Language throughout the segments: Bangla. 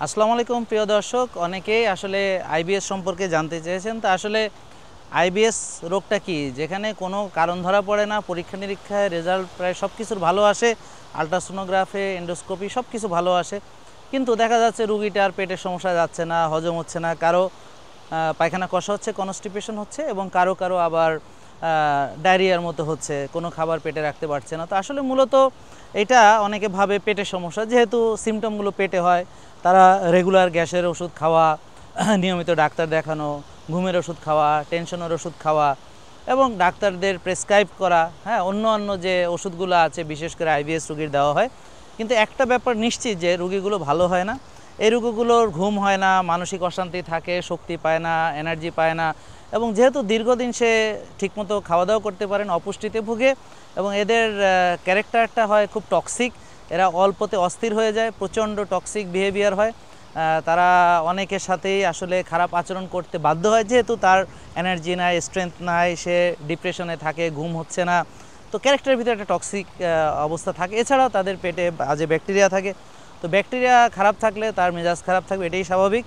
আসসালামু আলাইকুম প্রিয় দর্শক, অনেকেই আসলে আইবিএস সম্পর্কে জানতে চেয়েছেন। তো আসলে আইবিএস রোগটা কি, যেখানে কোনো কারণ ধরা পড়ে না, পরীক্ষা নিরীক্ষায় রেজাল্ট প্রায় সব কিছুর ভালো আসে, আলট্রাসোনোগ্রাফি, এন্ডোস্কোপি সব কিছু ভালো আসে, কিন্তু দেখা যাচ্ছে রুগীটার পেটের সমস্যা যাচ্ছে না, হজম হচ্ছে না, কারো পায়খানা কষা হচ্ছে, কনস্টিপেশন হচ্ছে, এবং কারো কারো আবার ডায়রিয়ার মতো হচ্ছে, কোনো খাবার পেটে রাখতে পারছে না। তো আসলে মূলত এটা অনেকে ভাবে পেটের সমস্যা, যেহেতু সিমটমগুলো পেটে হয়, তারা রেগুলার গ্যাসের ওষুধ খাওয়া, নিয়মিত ডাক্তার দেখানো, ঘুমের ওষুধ খাওয়া, টেনশনের ওষুধ খাওয়া এবং ডাক্তারদের প্রেসক্রাইব করা, হ্যাঁ, অন্য যে ওষুধগুলো আছে বিশেষ করে আইবিএস রোগীর দেওয়া হয়। কিন্তু একটা ব্যাপার নিশ্চিত যে রোগীগুলো ভালো হয় না। এই রোগীগুলোর ঘুম হয় না, মানসিক অশান্তি থাকে, শক্তি পায় না, এনার্জি পায় না, এবং যেহেতু দীর্ঘদিন সে ঠিকমতো খাওয়া দাওয়া করতে পারে না, অপুষ্টিতে ভুগে, এবং এদের ক্যারেক্টারটা হয় খুব টক্সিক। এরা অল্পতে অস্থির হয়ে যায়, প্রচণ্ড টক্সিক বিহেভিয়ার হয়। তারা অনেকের সাথেই আসলে খারাপ আচরণ করতে বাধ্য হয়, যেহেতু তার এনার্জি নাই, স্ট্রেংথ নাই, সে ডিপ্রেশনে থাকে, ঘুম হচ্ছে না। তো ক্যারেক্টারের ভিতরে একটা টক্সিক অবস্থা থাকে। এছাড়াও তাদের পেটে বাজে ব্যাকটেরিয়া থাকে। তো ব্যাকটেরিয়া খারাপ থাকলে তার মেজাজ খারাপ থাকবে, এটাই স্বাভাবিক।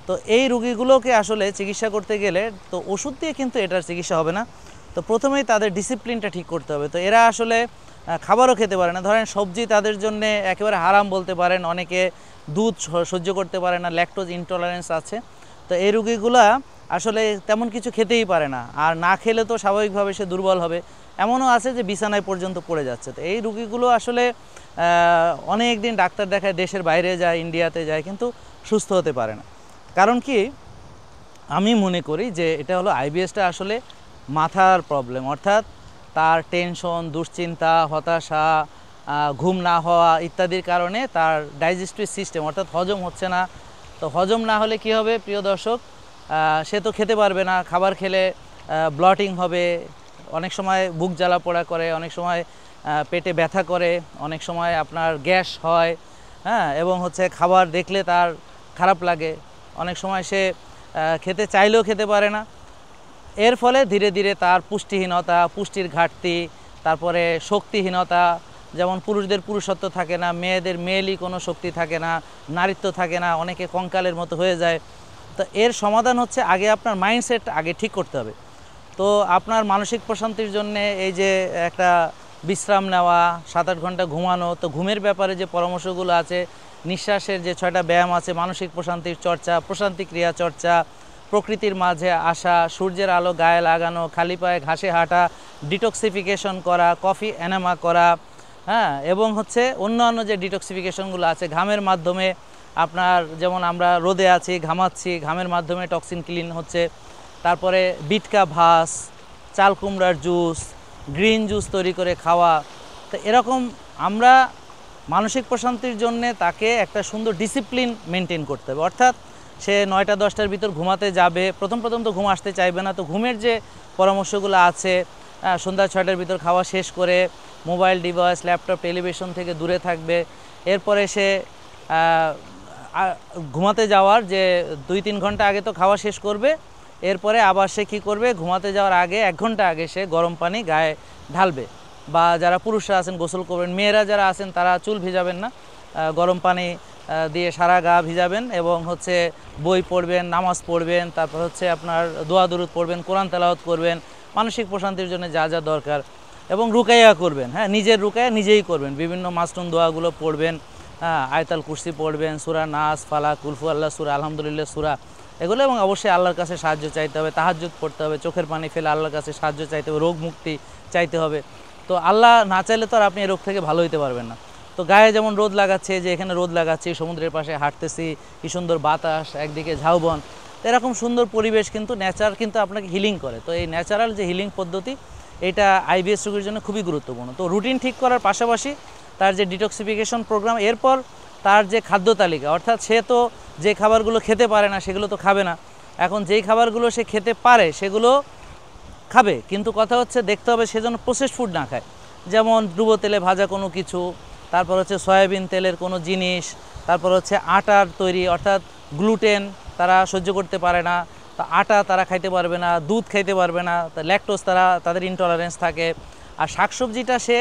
তো এই রোগীগুলোকে আসলে চিকিৎসা করতে গেলে তো ওষুধ দিয়ে কিন্তু এটার চিকিৎসা হবে না। তো প্রথমেই তাদের ডিসিপ্লিনটা ঠিক করতে হবে। তো এরা আসলে খাবারও খেতে পারে না, ধরেন সবজি তাদের জন্য একেবারে হারাম বলতে পারেন, অনেকে দুধ সহ্য করতে পারে না, ল্যাকটোজ ইনটলারেন্স আছে। তো এই রোগীগুলা আসলে তেমন কিছু খেতেই পারে না, আর না খেলে তো স্বাভাবিকভাবে সে দুর্বল হবে। এমনও আছে যে বিছানায় পর্যন্ত পড়ে যাচ্ছে। তো এই রোগীগুলো আসলে অনেক দিন ডাক্তার দেখায়, দেশের বাইরে যায়, ইন্ডিয়াতে যায়, কিন্তু সুস্থ হতে পারে না। কারণ কি, আমি মনে করি যে এটা হলো আইবিএসটা আসলে মাথার প্রবলেম, অর্থাৎ তার টেনশন, দুশ্চিন্তা, হতাশা, ঘুম না হওয়া ইত্যাদির কারণে তার ডাইজেস্টিভ সিস্টেম অর্থাৎ হজম হচ্ছে না। তো হজম না হলে কি হবে প্রিয় দর্শক, সে তো খেতে পারবে না, খাবার খেলে ব্লটিং হবে, অনেক সময় বুক জ্বালা পোড়া করে, অনেক সময় পেটে ব্যথা করে, অনেক সময় আপনার গ্যাস হয়, হ্যাঁ, এবং হচ্ছে খাবার দেখলে তার খারাপ লাগে, অনেক সময় সে খেতে চাইলেও খেতে পারে না। এর ফলে ধীরে ধীরে তার পুষ্টিহীনতা, পুষ্টির ঘাটতি, তারপরে শক্তিহীনতা, যেমন পুরুষদের পুরুষত্ব থাকে না, মেয়েদের মেয়েলি কোনো শক্তি থাকে না, নারীত্ব থাকে না, অনেকে কঙ্কালের মতো হয়ে যায়। তো এর সমাধান হচ্ছে আগে আপনার মাইন্ডসেট আগে ঠিক করতে হবে। তো আপনার মানসিক প্রশান্তির জন্য এই যে একটা বিশ্রাম নেওয়া, 7-8 ঘন্টা ঘুমানো, তো ঘুমের ব্যাপারে যে পরামর্শগুলো আছে, নিঃশ্বাসের যে 6টা ব্যায়াম আছে, মানসিক প্রশান্তির চর্চা, প্রশান্তি ক্রিয়া চর্চা, প্রকৃতির মাঝে আসা, সূর্যের আলো গায়ে লাগানো, খালি পায়ে ঘাসে হাঁটা, ডিটক্সিফিকেশন করা, কফি এনামা করা, হ্যাঁ, এবং হচ্ছে অন্যান্য যে ডিটক্সিফিকেশনগুলো আছে ঘামের মাধ্যমে, আপনার যেমন আমরা রোদে আছি, ঘামাচ্ছি, ঘামের মাধ্যমে টক্সিন ক্লিন হচ্ছে। তারপরে বিটকা ভাস, চাল কুমড়ার জুস, গ্রিন জুস তৈরি করে খাওয়া। তো এরকম আমরা মানসিক প্রশান্তির জন্যে তাকে একটা সুন্দর ডিসিপ্লিন মেনটেন করতে হবে, অর্থাৎ সে 9টা-10টার ভিতর ঘুমাতে যাবে। প্রথম তো ঘুম আসতে চাইবে না, তো ঘুমের যে পরামর্শগুলো আছে, সন্ধ্যা 6টার ভিতর খাওয়া শেষ করে মোবাইল ডিভাইস, ল্যাপটপ, টেলিভিশন থেকে দূরে থাকবে। এরপরে সে ঘুমাতে যাওয়ার যে 2-3 ঘন্টা আগে তো খাওয়া শেষ করবে। এরপরে আবার সে কী করবে, ঘুমাতে যাওয়ার আগে 1 ঘন্টা আগে সে গরম পানি গায়ে ঢালবে, বা যারা পুরুষরা আছেন গোসল করবেন, মেয়েরা যারা আছেন তারা চুল ভিজাবেন না, গরম পানি দিয়ে সারা গা ভিজাবেন, এবং হচ্ছে বই পড়বেন, নামাজ পড়বেন, তারপর হচ্ছে আপনার দোয়া দুরুদ পড়বেন, কোরআন তেলাওয়াত করবেন, মানসিক প্রশান্তির জন্য যা যা দরকার, এবং রুকাইয়া করবেন, হ্যাঁ, নিজের রুকাইয়া নিজেই করবেন, বিভিন্ন মাসনুন দোয়াগুলো পড়বেন, হ্যাঁ, আয়তাল কুরসি পড়বেন, সূরা নাস, ফালাক, কুলফু আল্লাহ সূরা, আলহামদুলিল্লাহ সূরা, এগুলো, এবং অবশ্যই আল্লাহর কাছে সাহায্য চাইতে হবে, তাহাজ্জুদ পড়তে হবে, চোখের পানি ফেলে আল্লাহর কাছে সাহায্য চাইতে হবে, রোগ মুক্তি চাইতে হবে। তো আল্লাহ না চাইলে তো আর আপনি এই রোগ থেকে ভালো হতে পারবেন না। তো গায়ে যেমন রোদ লাগাচ্ছে, যে এখানে রোদ লাগাচ্ছি, সমুদ্রের পাশে হাঁটতেছি, কি সুন্দর বাতাস, একদিকে ঝাউবন, এরকম সুন্দর পরিবেশ কিন্তু নেচার কিন্তু আপনাকে হিলিং করে। তো এই ন্যাচারাল যে হিলিং পদ্ধতি, এটা আইবিএস রোগীর জন্য খুবই গুরুত্বপূর্ণ। তো রুটিন ঠিক করার পাশাপাশি তার যে ডিটক্সিফিকেশন প্রোগ্রাম, এরপর তার যে খাদ্য তালিকা, অর্থাৎ সে তো যে খাবারগুলো খেতে পারে না সেগুলো তো খাবে না, এখন যেই খাবারগুলো সে খেতে পারে সেগুলো খাবে, কিন্তু কথা হচ্ছে দেখতে হবে সে যেন প্রসেসড ফুড না খায়, যেমন ডুবো তেলে ভাজা কোনো কিছু, তারপর হচ্ছে সয়াবিন তেলের কোনো জিনিস, তারপর হচ্ছে আটার তৈরি অর্থাৎ গ্লুটেন তারা সহ্য করতে পারে না, তো আটা তারা খাইতে পারবে না, দুধ খাইতে পারবে না, ল্যাকটোজ তাদের ইনটলারেন্স থাকে। আর শাকসবজিটা সে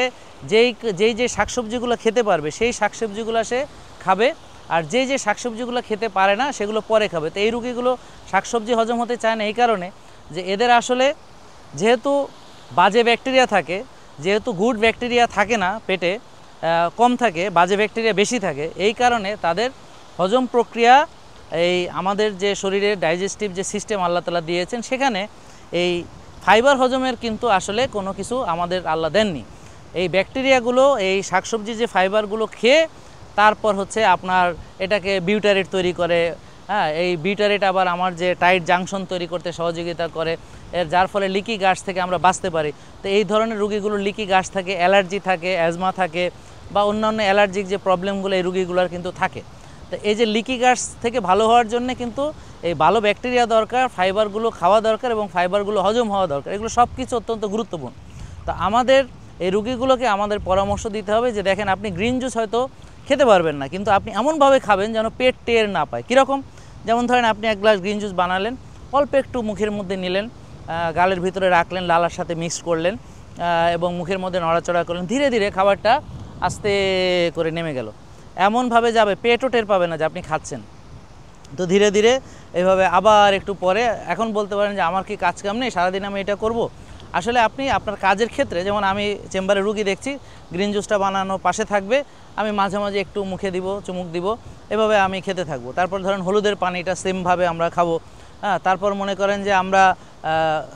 যেই শাকসবজিগুলো খেতে পারবে সেই শাকসবজিগুলো সে খাবে, আর যে শাকসবজিগুলো খেতে পারে না সেগুলো পরে খাবে। তো এই রোগীগুলো শাকসবজি হজম হতে চায় না এই কারণে যে এদের আসলে যেহেতু বাজে ব্যাকটেরিয়া থাকে, যেহেতু গুড ব্যাকটেরিয়া থাকে না পেটে, কম থাকে, বাজে ব্যাকটেরিয়া বেশি থাকে, এই কারণে তাদের হজম প্রক্রিয়া, এই আমাদের যে শরীরের ডাইজেস্টিভ যে সিস্টেম আল্লাহ তাআলা দিয়েছেন সেখানে এই ফাইবার হজমের কিন্তু আসলে কোনো কিছু আমাদের আল্লাহ দেননি। এই ব্যাকটেরিয়াগুলো এই শাকসবজি যে ফাইবারগুলো খেয়ে তারপর হচ্ছে আপনার এটাকে বিউটারেট তৈরি করে। হ্যাঁ, এই বিউটারেট আবার আমার যে টাইট জাংশন তৈরি করতে সহযোগিতা করে, যার ফলে লিকি গাছ থেকে আমরা বাঁচতে পারি। তো এই ধরনের রোগীগুলোর লিকি গাছ থাকে, অ্যালার্জি থাকে, অ্যাজমা থাকে বা অন্যান্য অ্যালার্জিক যে প্রবলেমগুলো এই রোগীগুলোর কিন্তু থাকে। তো এই যে লিকি গাছ থেকে ভালো হওয়ার জন্য কিন্তু এই ভালো ব্যাকটেরিয়া দরকার, ফাইবারগুলো খাওয়া দরকার এবং ফাইবারগুলো হজম হওয়া দরকার। এগুলো সব কিছু অত্যন্ত গুরুত্বপূর্ণ। তো আমাদের এই রোগীগুলোকে আমাদের পরামর্শ দিতে হবে যে দেখেন আপনি গ্রিন জুস হয়তো খেতে পারবেন না, কিন্তু আপনি এমনভাবে খাবেন যেন পেট টের না পায়। কীরকম? যেমন ধরেন আপনি এক গ্লাস গ্রিন জুস বানালেন, অল্প একটু মুখের মধ্যে নিলেন, গালের ভিতরে রাখলেন, লালার সাথে মিক্স করলেন এবং মুখের মধ্যে নড়াচড়া করলেন, ধীরে ধীরে খাবারটা আস্তে করে নেমে গেল। এমনভাবে যাবে পেটও টের পাবে না যে আপনি খাচ্ছেন। তো ধীরে ধীরে এইভাবে আবার একটু পরে, এখন বলতে পারেন যে আমার কি কাজ কাম নেই, সারাদিন আমি এটা করব। আসলে আপনি আপনার কাজের ক্ষেত্রে, যেমন আমি চেম্বারে রুগী দেখছি, গ্রিন জুসটা বানানো পাশে থাকবে, আমি মাঝে মাঝে একটু মুখে দিব, চুমুক দিব, এভাবে আমি খেতে থাকবো। তারপর ধরেন হলুদের পানিটা সেমভাবে আমরা খাবো। হ্যাঁ, তারপর মনে করেন যে আমরা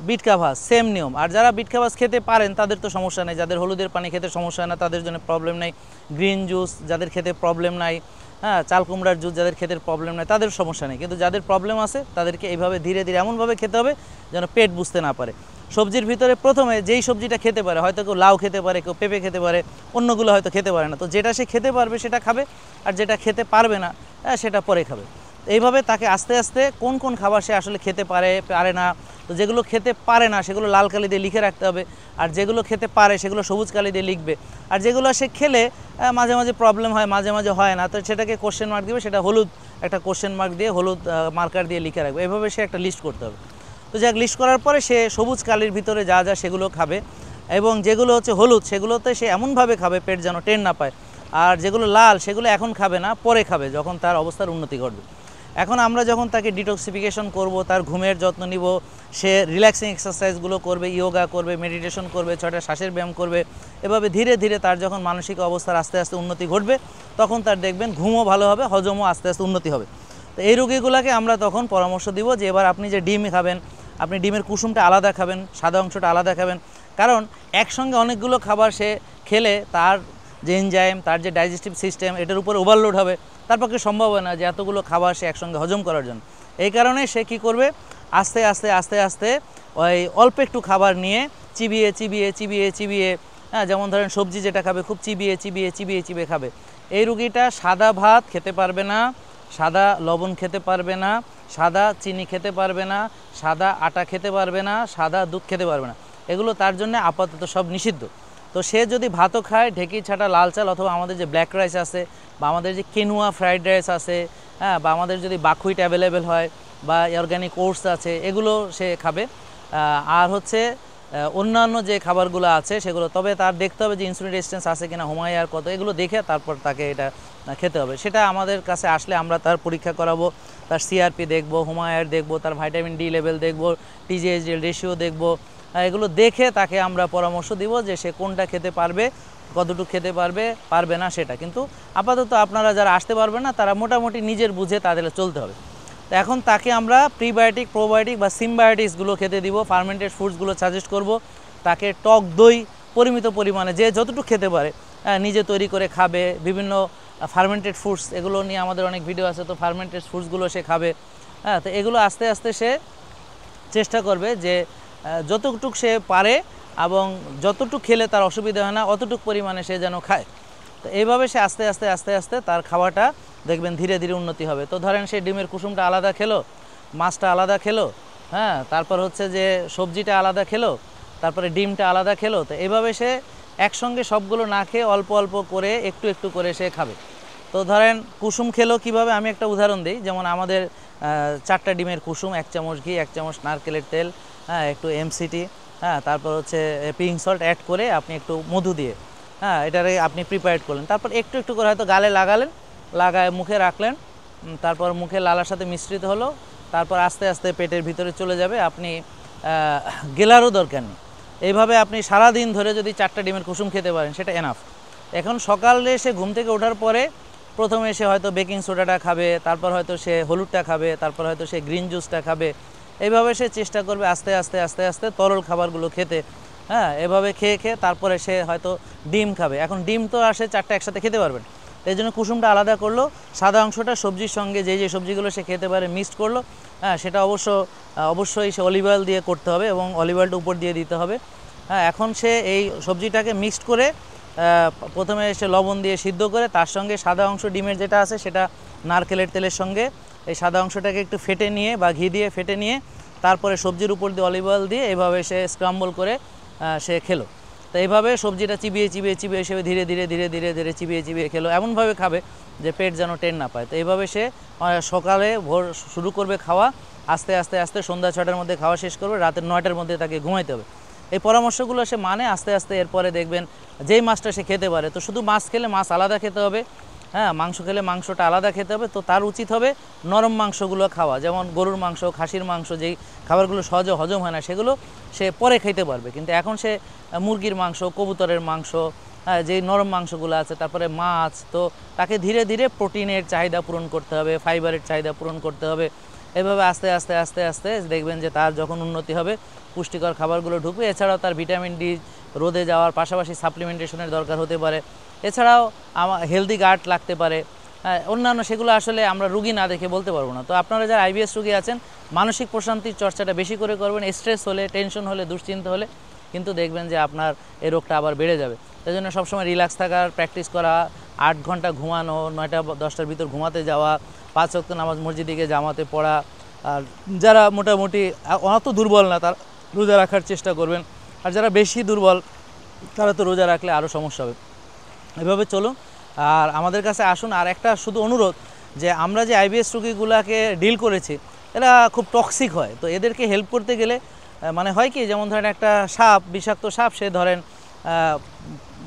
বিটকা ভাজ, সেম নিয়ম। আর যারা বিটকা ভাজ খেতে পারেন তাদের তো সমস্যা নেই, যাদের হলুদের পানি খেতে সমস্যা হয় না তাদের জন্য প্রবলেম নেই। গ্রিন জুস যাদের খেতে প্রবলেম নাই, হ্যাঁ, চাল কুমড়ার জুস যাদের খেতে প্রবলেম নেই তাদের সমস্যা নেই। কিন্তু যাদের প্রবলেম আছে তাদেরকে এইভাবে ধীরে ধীরে এমনভাবে খেতে হবে যেন পেট বুঝতে না পারে। সবজির ভিতরে প্রথমে যেই সবজিটা খেতে পারে, হয়তো কেউ লাউ খেতে পারে, কেউ পেঁপে খেতে পারে, অন্যগুলো হয়তো খেতে পারে না। তো যেটা সে খেতে পারবে সেটা খাবে, আর যেটা খেতে পারবে না সেটা পরে খাবে। এইভাবে তাকে আস্তে আস্তে কোন কোন খাবার সে আসলে খেতে পারে না, তো যেগুলো খেতে পারে না সেগুলো লাল কালি দিয়ে লিখে রাখতে হবে, আর যেগুলো খেতে পারে সেগুলো সবুজ কালি দিয়ে লিখবে। আর যেগুলো সে খেলে মাঝে মাঝে প্রবলেম হয়, মাঝে মাঝে হয় না, তো সেটাকে কোশ্চেন মার্ক দিবে, সেটা হলুদ একটা কোশ্চেন মার্ক দিয়ে, হলুদ মার্কার দিয়ে লিখে রাখবে। এভাবে সে একটা লিস্ট করতে হবে। তো যাক, লিস্ট করার পরে সে সবুজ কালির ভিতরে যা যা সেগুলো খাবে, এবং যেগুলো হচ্ছে হলুদ সেগুলোতে সে এমনভাবে খাবে পেট যেন টের না পায়। আর যেগুলো লাল সেগুলো এখন খাবে না, পরে খাবে যখন তার অবস্থার উন্নতি ঘটবে। এখন আমরা যখন তাকে ডিটক্সিফিকেশন করব, তার ঘুমের যত্ন নিব, সে রিল্যাক্সিং এক্সারসাইজগুলো করবে, ইয়োগা করবে, মেডিটেশন করবে, 6টা শ্বাসের ব্যায়াম করবে, এভাবে ধীরে ধীরে তার যখন মানসিক অবস্থার আস্তে আস্তে উন্নতি ঘটবে তখন তার দেখবেন ঘুমও ভালো হবে, হজমও আস্তে আস্তে উন্নতি হবে। তো এই রোগীগুলোকে আমরা তখন পরামর্শ দিব যে এবার আপনি যে ডিম খাবেন, আপনি ডিমের কুসুমটা আলাদা খাবেন, সাদা অংশটা আলাদা খাবেন। কারণ একসঙ্গে অনেকগুলো খাবার সে খেলে তার যে এনজাইম, তার যে ডাইজেস্টিভ সিস্টেম, এটার উপরে ওভারলোড হবে, তার পক্ষে সম্ভব হয় না যে এতগুলো খাবার সে একসঙ্গে হজম করার জন্য। এই কারণে সে কী করবে, আস্তে আস্তে আস্তে আস্তে ওই অল্প একটু খাবার নিয়ে চিবিয়ে চিবিয়ে চিবিয়ে চিবিয়ে, হ্যাঁ, যেমন ধরেন সবজি যেটা খাবে খুব চিবিয়ে চিবিয়ে চিবিয়ে চিবিয়ে খাবে। এই রুগীটা সাদা ভাত খেতে পারবে না, সাদা লবণ খেতে পারবে না, সাদা চিনি খেতে পারবে না, সাদা আটা খেতে পারবে না, সাদা দুধ খেতে পারবে না। এগুলো তার জন্য আপাতত সব নিষিদ্ধ। তো সে যদি ভাতও খায় ঢেঁকি ছাটা লাল চাল, অথবা আমাদের যে ব্ল্যাক রাইস আছে, বা আমাদের যে কেনুয়া ফ্রাইড রাইস আছে, হ্যাঁ, বা আমাদের যদি বাকহুইট অ্যাভেলেবেল হয়, বা অর্গ্যানিক ওটস আছে, এগুলো সে খাবে। আর হচ্ছে অন্যান্য যে খাবারগুলো আছে সেগুলো, তবে তার দেখতে হবে যে ইনসুলিন রেজিস্ট্যান্স আছে কিনা, হোমায়ার কত, এগুলো দেখে তারপর তাকে এটা খেতে হবে। সেটা আমাদের কাছে আসলে আমরা তার পরীক্ষা করাবো, তার সিআরপি দেখব, হোমায়ার দেখব, তার ভাইটামিন ডি লেভেল দেখব, টিজিএইচডি রেশিও দেখব। এগুলো দেখে তাকে আমরা পরামর্শ দিব যে সে কোনটা খেতে পারবে, কতটুকু খেতে পারবে না সেটা। কিন্তু আপাতত আপনারা যারা আসতে পারবেন না তারা মোটামুটি নিজের বুঝে তাদের চলতে হবে। তো এখন তাকে আমরা প্রিবায়োটিক, প্রোবায়োটিক বা সিমবায়োটিক্সগুলো খেতে দিব, ফার্মেন্টেড ফুডসগুলো সাজেস্ট করব। তাকে টক দই পরিমিত পরিমাণে যে যতটুকু খেতে পারে নিজে তৈরি করে খাবে। বিভিন্ন ফার্মেন্টেড ফুডস, এগুলো নিয়ে আমাদের অনেক ভিডিও আছে, তো ফার্মেন্টেড ফুডসগুলো সে খাবে। হ্যাঁ, তো এগুলো আস্তে আস্তে সে চেষ্টা করবে যে যতটুকু সে পারে এবং যতটুকু খেলে তার অসুবিধা হয় না অতটুকু পরিমাণে সে যেন খায়। তো এইভাবে সে আস্তে আস্তে আস্তে আস্তে তার খাওয়াটা দেখবেন ধীরে ধীরে উন্নতি হবে। তো ধরেন সে ডিমের কুসুমটা আলাদা খেলো, মাছটা আলাদা খেলো, হ্যাঁ, তারপর হচ্ছে যে সবজিটা আলাদা খেলো, তারপরে ডিমটা আলাদা খেলো। তো এইভাবে সে একসঙ্গে সবগুলো না খেয়ে অল্প অল্প করে একটু একটু করে সে খাবে। তো ধরেন কুসুম খেলো কীভাবে, আমি একটা উদাহরণ দিই। যেমন আমাদের 4টা ডিমের কুসুম, 1 চামচ ঘি, 1 চামচ নারকেলের তেল, হ্যাঁ, একটু এমসিটি, হ্যাঁ, তারপর হচ্ছে পিঙ্ক সল্ট অ্যাড করে আপনি একটু মধু দিয়ে, হ্যাঁ, এটারে আপনি প্রিপেয়ার করলেন। তারপর একটু একটু করে হয়তো গালে লাগালেন, লাগায় মুখে রাখলেন, তারপর মুখে লালার সাথে মিশ্রিত হলো, তারপর আস্তে আস্তে পেটের ভিতরে চলে যাবে, আপনি গেলারও দরকার নেই। এইভাবে আপনি সারা দিন ধরে যদি 4টা ডিমের কুসুম খেতে পারেন সেটা এনাফ। এখন সকালে সে ঘুম থেকে ওঠার পরে প্রথমে সে হয়তো বেকিং সোডাটা খাবে, তারপর হয়তো সে হলুদটা খাবে, তারপর হয়তো সে গ্রিন জুসটা খাবে। এইভাবে সে চেষ্টা করবে আস্তে আস্তে আস্তে আস্তে তরল খাবারগুলো খেতে। হ্যাঁ, এভাবে খেয়ে খেয়ে তারপরে সে হয়তো ডিম খাবে। এখন ডিম তো আর সে 4টা একসাথে খেতে পারবেন, এই জন্য কুসুমটা আলাদা করলো, সাদা অংশটা সবজির সঙ্গে যে যে সবজিগুলো সে খেতে পারে মিক্সড করলো। হ্যাঁ, সেটা অবশ্যই সে অলিভ অয়েল দিয়ে করতে হবে এবং অলিভ অয়েলটা উপর দিয়ে দিতে হবে। হ্যাঁ, এখন সে এই সবজিটাকে মিক্সড করে প্রথমে সে লবণ দিয়ে সিদ্ধ করে তার সঙ্গে সাদা অংশ ডিমের যেটা আছে সেটা নারকেলের তেলের সঙ্গে এই সাদা অংশটাকে একটু ফেটে নিয়ে বা ঘি দিয়ে ফেটে নিয়ে তারপরে সবজির উপর দিয়ে অলিভ অয়েল দিয়ে এভাবে সে স্ক্রাম্বল করে সে খেলো। তো এইভাবে সবজিটা চিবিয়ে চিবিয়ে চিবিয়ে সে ধীরে ধীরে ধীরে ধীরে ধীরে চিবিয়ে চিবিয়ে খেলো, এমনভাবে খাবে যে পেট যেন টের না পায়। তো এইভাবে সে সকালে ভোর শুরু করবে খাওয়া, আস্তে আস্তে আস্তে সন্ধ্যা 6টার মধ্যে খাওয়া শেষ করবে, রাতের 9টার মধ্যে তাকে ঘুমাইতে হবে। এই পরামর্শগুলো সে মানে আস্তে আস্তে এরপরে দেখবেন যেই মাছটা সে খেতে পারে, তো শুধু মাছ খেলে মাছ আলাদা খেতে হবে, হ্যাঁ, মাংস খেলে মাংসটা আলাদা খেতে হবে। তো তার উচিত হবে নরম মাংসগুলো খাওয়া, যেমন গরুর মাংস, খাসির মাংস, যেই খাবারগুলো সহজে হজম হয় না সেগুলো সে পরে খেতে পারবে। কিন্তু এখন সে মুরগির মাংস, কবুতরের মাংস, হ্যাঁ, যেই নরম মাংসগুলো আছে, তারপরে মাছ, তো তাকে ধীরে ধীরে প্রোটিনের চাহিদা পূরণ করতে হবে, ফাইবারের চাহিদা পূরণ করতে হবে। এভাবে আস্তে আস্তে আস্তে আস্তে দেখবেন যে তার যখন উন্নতি হবে পুষ্টিকর খাবারগুলো ঢুকবে। এছাড়াও তার ভিটামিন ডি রোদে যাওয়ার পাশাপাশি সাপ্লিমেন্টেশনের দরকার হতে পারে। এছাড়াও হেলদি গাট লাগতে পারে, অন্যান্য সেগুলো আসলে আমরা রুগী না দেখে বলতে পারবো না। তো আপনারা যারা আইবিএস রুগী আছেন মানসিক প্রশান্তির চর্চাটা বেশি করে করবেন। স্ট্রেস হলে, টেনশন হলে, দুশ্চিন্তা হলে কিন্তু দেখবেন যে আপনার এই রোগটা আবার বেড়ে যাবে। সেই জন্য সবসময় রিল্যাক্স থাকার প্র্যাকটিস করা, 8 ঘন্টা ঘুমানো, 9টা 10টার ভিতর ঘুমাতে যাওয়া, 5 ওয়াক্ত নামাজ মসজিদে গিয়ে জামাতে পড়া। আর যারা মোটামুটি অত দুর্বল না তারা রোজা রাখার চেষ্টা করবেন, আর যারা বেশি দুর্বল তারা তো রোজা রাখলে আরও সমস্যা হবে। এভাবে চলুন আর আমাদের কাছে আসুন। আর একটা শুধু অনুরোধ, যে আমরা যে আইবিএস রোগীগুলোকে ডিল করেছি এরা খুব টক্সিক হয়, তো এদেরকে হেল্প করতে গেলে মানে হয় কি, যেমন ধরেন একটা সাপ, বিষাক্ত সাপ, সে ধরেন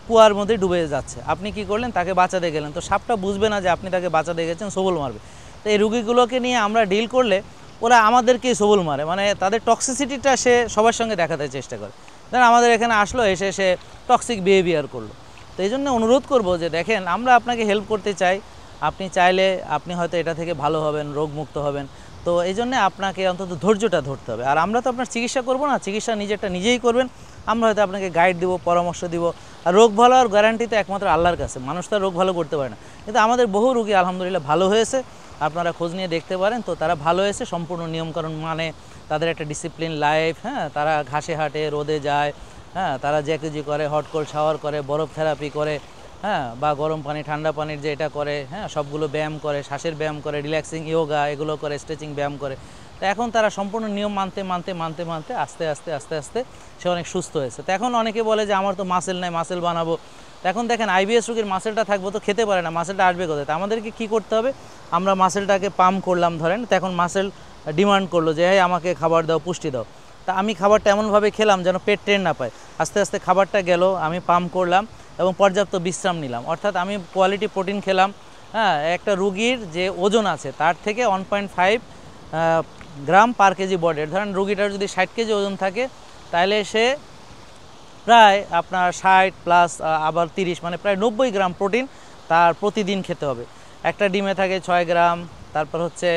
কুয়ার মধ্যে ডুবে যাচ্ছে, আপনি কি করলেন, তাকে বাঁচাতে গেলেন, তো সাপটা বুঝবে না যে আপনি তাকে বাঁচাতে গেছেন, সবল মারবে। তো এই রুগীগুলোকে নিয়ে আমরা ডিল করলে ওরা আমাদেরকেই সবল মারে, মানে তাদের টক্সিসিটিটা সে সবার সঙ্গে দেখাতে চেষ্টা করে। ধরেন আমাদের এখানে আসলো, এসে সে টক্সিক বিহেভিয়ার করলো। তো এই জন্য অনুরোধ করবো যে দেখেন, আমরা আপনাকে হেল্প করতে চাই, আপনি চাইলে আপনি হয়তো এটা থেকে ভালো হবেন, রোগমুক্ত হবেন। তো এই জন্যে আপনাকে অন্তত ধৈর্যটা ধরতে হবে। আর আমরা তো আপনার চিকিৎসা করবো না, চিকিৎসা নিজেরটা নিজেই করবেন। আমরা হয়তো আপনাকে গাইড দিব, পরামর্শ দিব। আর রোগ ভালো আর গ্যারান্টি তো একমাত্র আল্লাহর কাছে, মানুষ তো রোগ ভালো করতে পারে না। কিন্তু আমাদের বহু রোগী আলহামদুলিল্লাহ ভালো হয়েছে, আপনারা খোঁজ নিয়ে দেখতে পারেন। তো তারা ভালো হয়েছে সম্পূর্ণ নিয়মকানুন মানে, তাদের একটা ডিসিপ্লিন লাইফ, হ্যাঁ, তারা ঘাসে হাঁটে, রোদে যায়, হ্যাঁ, তারা জ্যাকুজি করে, হট কোল্ড শাওয়ার করে, বরফ থেরাপি করে, হ্যাঁ, বা গরম পানি ঠান্ডা পানির যে এটা করে, হ্যাঁ, সবগুলো ব্যায়াম করে, শ্বাসের ব্যায়াম করে, রিল্যাক্সিং ইয়োগা এগুলো করে, স্ট্রেচিং ব্যায়াম করে। তো এখন তারা সম্পূর্ণ নিয়ম মানতে মানতে মানতে মানতে আস্তে আস্তে আস্তে আস্তে সে অনেক সুস্থ হয়েছে। তো এখন অনেকে বলে যে আমার তো মাসেল নাই, মাসেল বানাবো। তো এখন দেখেন আইবিএস রোগীর মাসেলটা থাকবো তো খেতে পারে না, মাসেলটা আসবে কোথায়? তো আমাদেরকে কী করতে হবে, আমরা মাসেলটাকে পাম্প করলাম ধরেন, তো এখন মাসেল ডিমান্ড করলো যে হ্যাঁ আমাকে খাবার দাও, পুষ্টি দাও। তা আমি খাবারটা এমনভাবে খেলাম যেন পেট ট্রেন না পায়, আস্তে আস্তে খাবারটা গেল, আমি পাম্প করলাম এবং পর্যাপ্ত বিশ্রাম নিলাম, অর্থাৎ আমি কোয়ালিটি প্রোটিন খেলাম। হ্যাঁ, একটা রুগীর যে ওজন আছে তার থেকে 1.5 গ্রাম পার কেজি বডি, ধরেন রুগীটার যদি 60 কেজি ওজন থাকে তাহলে সে প্রায় আপনার 60 প্লাস আবার 30 মানে প্রায় 90 গ্রাম প্রোটিন তার প্রতিদিন খেতে হবে। একটা ডিমে থাকে 6 গ্রাম, তারপর হচ্ছে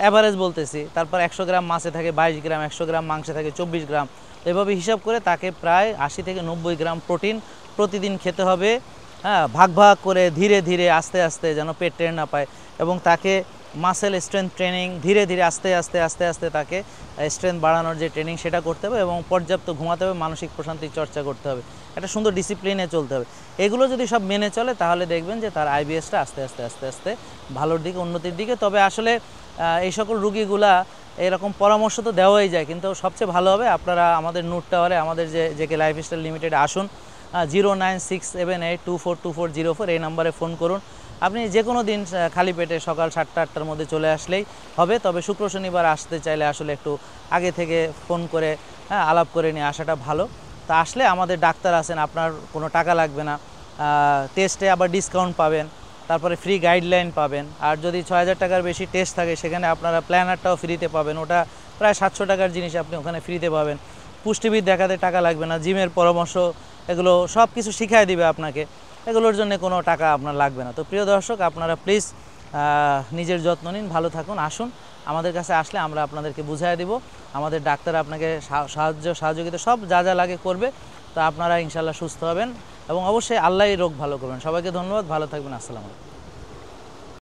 অ্যাভারেজ বলতেছি, তারপর 100 গ্রাম মাছে থাকে 22 গ্রাম, 100 গ্রাম মাংসে থাকে 24 গ্রাম। এভাবে হিসাব করে তাকে প্রায় 80 থেকে 90 গ্রাম প্রোটিন প্রতিদিন খেতে হবে। হ্যাঁ, ভাগ ভাগ করে ধীরে ধীরে আস্তে আস্তে যেন পেট টেনে না পায়, এবং তাকে মাসেল স্ট্রেংথ ট্রেনিং ধীরে ধীরে আস্তে আস্তে আস্তে আস্তে তাকে স্ট্রেংথ বাড়ানোর যে ট্রেনিং সেটা করতে হবে, এবং পর্যাপ্ত ঘুমাতে হবে, মানসিক প্রশান্তির চর্চা করতে হবে, একটা সুন্দর ডিসিপ্লিনে চলতে হবে। এগুলো যদি সব মেনে চলে তাহলে দেখবেন যে তার আইবিএসটা আস্তে আস্তে আস্তে আস্তে ভালোর দিকে, উন্নতির দিকে। তবে আসলে এই সকল রুগীগুলা এরকম পরামর্শ তো দেওয়াই যায়, কিন্তু সবচেয়ে ভালো হবে আপনারা আমাদের নূর টাওয়ারে আমাদের যে জেকে লাইফস্টাইল লিমিটেডে আসুন। 09678242404 এই নাম্বারে ফোন করুন। আপনি যে কোনো দিন খালি পেটে সকাল 7টা 8টার মধ্যে চলে আসলেই হবে। তবে শুক্র শনিবার আসতে চাইলে আসলে একটু আগে থেকে ফোন করে আলাপ করে নিয়ে আসাটা ভালো। তা আসলে আমাদের ডাক্তার আছেন, আপনার কোনো টাকা লাগবে না, টেস্টে আবার ডিসকাউন্ট পাবেন, তারপরে ফ্রি গাইডলাইন পাবেন। আর যদি ৬,০০০ টাকার বেশি টেস্ট থাকে সেখানে আপনারা প্ল্যানারটাও ফ্রিতে পাবেন, ওটা প্রায় ৭০০ টাকার জিনিস আপনি ওখানে ফ্রিতে পাবেন। পুষ্টিবিদ দেখাতে টাকা লাগবে না, জিমের পরামর্শ এগুলো সব কিছু শিখিয়ে দিবে আপনাকে, এগুলোর জন্য কোনো টাকা আপনার লাগবে না। তো প্রিয় দর্শক, আপনারা প্লিজ নিজের যত্ন নিন, ভালো থাকুন, আসুন আমাদের কাছে, আসলে আমরা আপনাদেরকে বুঝিয়ে দিব, আমাদের ডাক্তার আপনাকে সহযোগিতা সব যা যা লাগে করবে। তো আপনারা ইনশাল্লাহ সুস্থ হবেন এবং অবশ্যই আল্লাহই রোগ ভালো করবেন। সবাইকে ধন্যবাদ, ভালো থাকবেন, আসসালামু আলাইকুম।